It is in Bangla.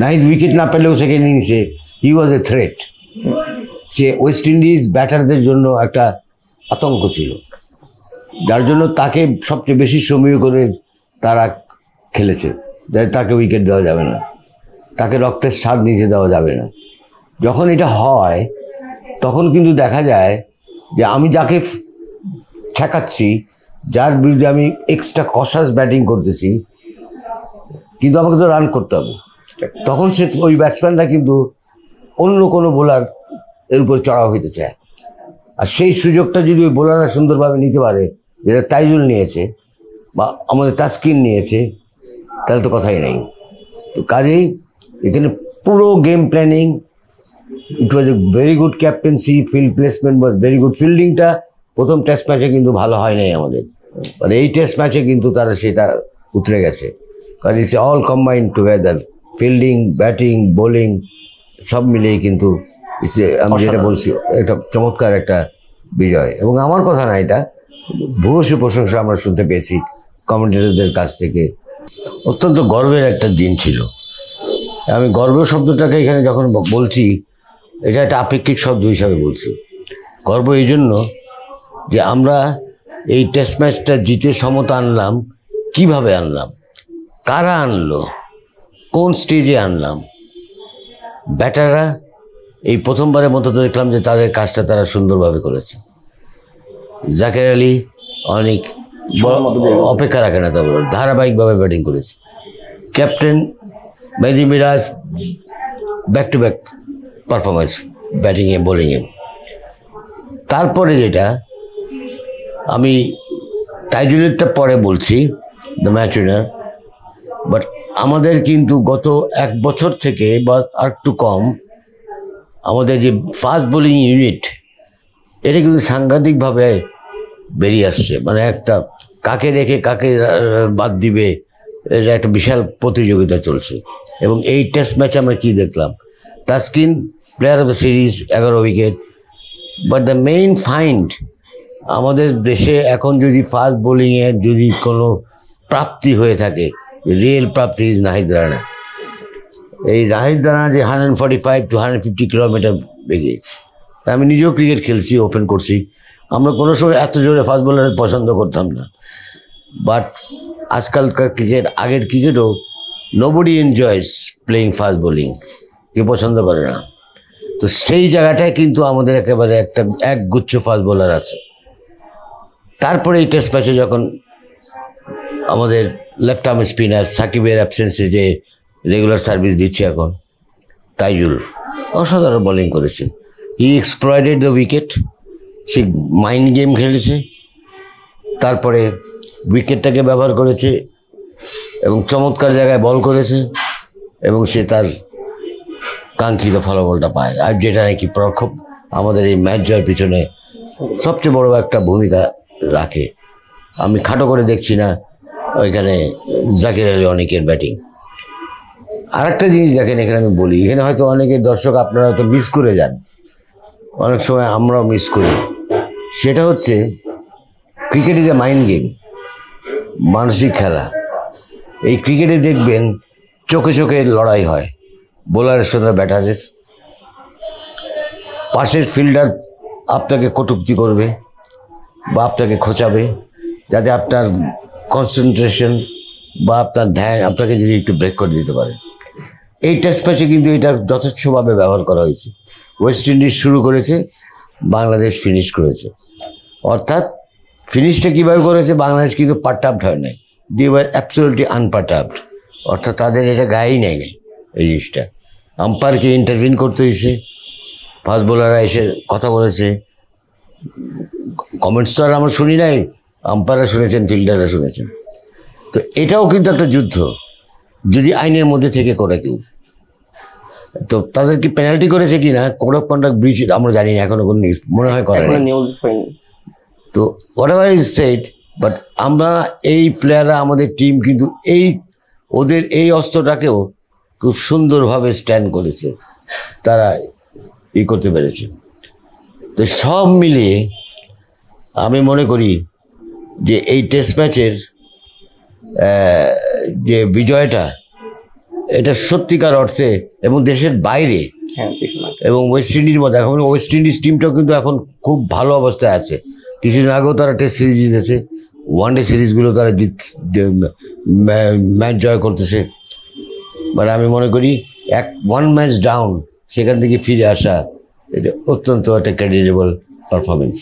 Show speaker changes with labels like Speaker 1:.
Speaker 1: নাহিদ উইকেট না পেলেও সেকেন্ড ইনিংসে হি ওয়াজ এ থ্রেট। সে ওয়েস্ট ইন্ডিজ ব্যাটারদের জন্য একটা আতঙ্ক ছিল, যার জন্য তাকে সবচেয়ে বেশি সময় করে তারা খেলেছে, তাকে উইকেট দেওয়া যাবে না, তাকে রক্তের স্বাদ নিতে দেওয়া যাবে না। যখন এটা হয় তখন কিন্তু দেখা যায় যে আমি যাকে ঠেকাচ্ছি, যার বিরুদ্ধে আমি এক্সট্রা কশাস ব্যাটিং করতেছি, কিন্তু আমাকে তো রান করতে হবে, তখন সে ওই ব্যাটসম্যানরা কিন্তু অন্য কোনো বোলার এর উপর চড়াও হইতে চায়। আর সেই সুযোগটা যদি ওই বোলাররা সুন্দরভাবে নিতে পারে, যেটা তাইজুল নিয়েছে বা আমাদের তাসকিন নিয়েছে, তাহলে তো কথাই নেই। তো কাজেই এখানে পুরো game planning, it was a very good captaincy, field placement was very good. ফিল্ডিংটা প্রথম টেস্ট ম্যাচে কিন্তু ভালো হয় নাই আমাদের, মানে এই টেস্ট ম্যাচে কিন্তু তারা সেটা উতরে গেছে, কারণ it's all combined together, fielding, batting, bowling সব মিলিয়ে কিন্তু আমি যেটা বলছি একটা চমৎকার একটা বিজয়। এবং আমার কথা না, এটা ভূয়সী প্রশংসা আমরা শুনতে পেয়েছি কমেন্টেটরদের কাছ থেকে। অত্যন্ত গর্বের একটা দিন ছিল। আমি গর্ব শব্দটাকে এখানে যখন বলছি, এটা একটা আপেক্ষিক শব্দ হিসাবে বলছি। গর্ব এই জন্য যে আমরা এই টেস্ট ম্যাচটা জিতে সমতা আনলাম। কিভাবে আনলাম, কারা আনলো, কোন স্টেজে আনলাম? ব্যাটাররা এই প্রথমবারের মতো দেখলাম যে তাদের কাজটা তারা সুন্দরভাবে করেছে। জাকের আলী অনেক অপেক্ষা রাখে না, তবে ধারাবাহিকভাবে ব্যাটিং করেছে। Captain Mehidy Miraz back to back performance, ব্যাটিংয়ে বোলিংয়ে। তারপরে যেটা আমি তাইজুলেরটা পরে বলছি, দ্য ম্যাচ উইনার, বাট আমাদের কিন্তু গত এক বছর থেকে বা আর একটু কম আমাদের যে ফাস্ট বোলিং ইউনিট, এটা কিন্তু সাংঘাতিকভাবে বেরিয়ে আসছে। মানে একটা কাকে রেখে কাকে বাদ দিবে, এটা একটা বিশাল প্রতিযোগিতা চলছে। এবং এই টেস্ট ম্যাচে আমরা কী দেখলাম, Taskin player of the series, 11 wicket. But the main find, আমাদের দেশে এখন যদি ফাস্ট বোলিংয়ের যদি কোনো প্রাপ্তি হয়ে থাকে, real Prapti is Nahid Rana. এই নাহিদ রানা যে 145 to 150 কিলোমিটার বেগে, আমি নিজেও ক্রিকেট খেলছি, ওপেন করছি, আমরা কোনো সময় এত জোরে ফাস্ট বোলার পছন্দ করতাম না। বাট আজকালকার ক্রিকেট, আগের ক্রিকেটও nobody enjoys playing fast bowling, কেউ পছন্দ করে না। তো সেই জায়গাটায় কিন্তু আমাদের একেবারে একটা একগুচ্ছ ফাস্ট বোলার আছে। তারপরে এই টেস্ট ম্যাচে যখন আমাদের লেফট আর্ম স্পিনার সাকিবের অ্যাবসেন্সে যে রেগুলার সার্ভিস দিচ্ছে এখন, তাইজুল অসাধারণ বোলিং করেছে। হি এক্সপ্লয়েটেড দ্য উইকেট, সে মাইন্ড গেম খেলেছে, তারপরে উইকেটটাকে ব্যবহার করেছে এবং চমৎকার জায়গায় বল করেছে, এবং সে তার কাঙ্ক্ষিত ফলাফলটা পায়। আর যেটা নাকি প্রক্ষোভ আমাদের এই ম্যাচ জয়ের পিছনে সবচেয়ে বড় একটা ভূমিকা রাখে। আমি খাটো করে দেখছি না ওইখানে জাকির আলী অনেকের ব্যাটিং। আর একটা জিনিস দেখেন, এখানে আমি বলি, এখানে হয়তো অনেকের দর্শক আপনারা হয়তো মিস করে যান, অনেক সময় আমরাও মিস করি। সেটা হচ্ছে cricket is a mind game, মানসিক খেলা। এই ক্রিকেটে দেখবেন চোখে চোখে লড়াই হয় বোলারের সঙ্গে ব্যাটারের। পাশের ফিল্ডার আপনাকে কটূক্তি করবে বা আপনাকে খোঁচাবে, যাতে আপনার কনসেন্ট্রেশন বা আপনার ধ্যান আপনাকে যদি একটু ব্রেক করে দিতে পারে। এই টেস্ট ম্যাচে কিন্তু এটা যথেচ্ছভাবে ব্যবহার করা হয়েছে। ওয়েস্ট ইন্ডিজ শুরু করেছে, বাংলাদেশ ফিনিশ করেছে। অর্থাৎ ফিনিশটা কীভাবে করেছে, বাংলাদেশ কিন্তু পার্টাপড হয় নাই, দে ওয়ার অ্যাবসলিউটলি আনপার্টাপড। অর্থাৎ তাদের এটা গায়েই নেয় নাই এই জিনিসটা। আম্পায়ারকে ইন্টারভিন করতে হয়েছে, ফাস্ট বোলাররা এসে কথা বলেছে, কমেন্টস তো আর আমরা শুনি নাই, আম্পায়াররা শুনেছেন, ফিল্ডাররা শুনেছেন। তো এটাও কিন্তু একটা যুদ্ধ, যদি আইনের মধ্যে থেকে করে কেউ। তো তাদের কি পেনাল্টি করেছে কি না, কোড অফ কন্ডাক্ট ব্রিচ আমরা জানি না, এখনো কোনো মনে হয় করে নিউজ পাইনি। তো what ever is said, but আমরা এই প্লেয়াররা, আমাদের টিম কিন্তু এই ওদের এই অস্ত্রটাকেও খুব সুন্দরভাবে স্ট্যান্ড করেছে, তারা করতে পেরেছে। তো সব মিলিয়ে আমি মনে করি যে এই টেস্ট ম্যাচের যে বিজয়টা, এটা সত্যিকার অর্থে এবং দেশের বাইরে
Speaker 2: হ্যাঁ
Speaker 1: এবং ওয়েস্ট ইন্ডিজের মধ্যে, এখন ওয়েস্ট ইন্ডিজ টিমটাও কিন্তু এখন খুব ভালো অবস্থায় আছে। কিছুদিন আগেও তারা টেস্ট সিরিজ জিতেছে, ওয়ানডে সিরিজগুলো তারা ম্যাচ জয় করতেছে। মানে আমি মনে করি ওয়ান ম্যাচ ডাউন সেখান থেকে ফিরে আসা এটা অত্যন্ত একটা ক্রেডিটেবল পারফরমেন্স।